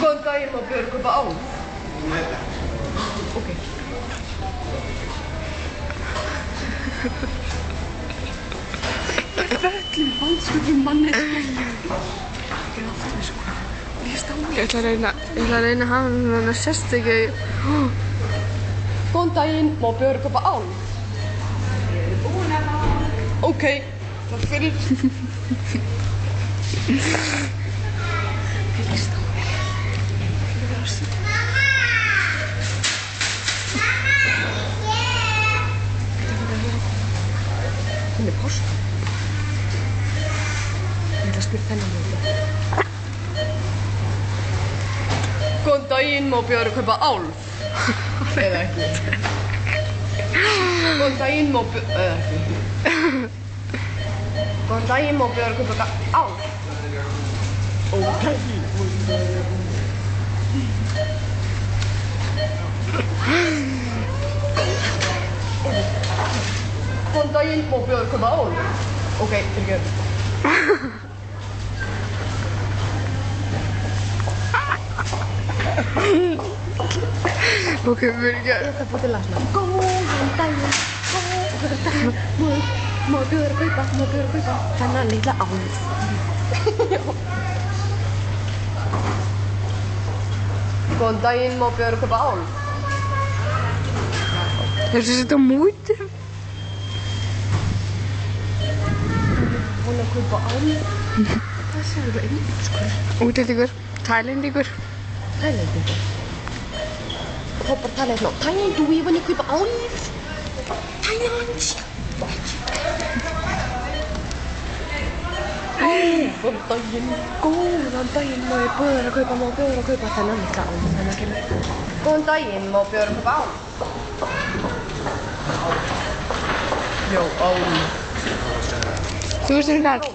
Góðan daginn, má bjóða kaupa ál? Ok. Föllum vandsköpum manneski. Ekki aftur sko. Lýst á mig. Ég ætla að reyna að hafa hann þannig að sérst ekki. Góðan daginn, má bjóða kaupa ál? Ok, takk fyrir. Lýst á mig. Hún pásu. Ég ætla að spila þennan mjög. Góðan daginn, má bjóða kaupa ál? Eða ekki. Góðan daginn, má bjóða... Eða ekki. Góðan daginn, má bjóða kaupa ál? Ok. Góðan daginn, má bjóða kaupa ál? Ok, fyrirgefðu. Ok, fyrirgefðu. Ég ætla að búið til lasna. Góðan daginn, má bjóða kaupa þennan litla ál. Góðan daginn, má bjóða kaupa ál? Hefur þið sett á múti? Hún að kaupa ál? Hvað segir þú ennskur? Útlendingur, tælendingur. Tælendingur? Þá bara tala hérna á Thailand, ég vann að kaupa ál. Thailand. Góðan daginn, má bjóða kaupa þennan litla ál. Góðan daginn, má bjóða kaupa ál? Já, ál. Þú veist hérna allt.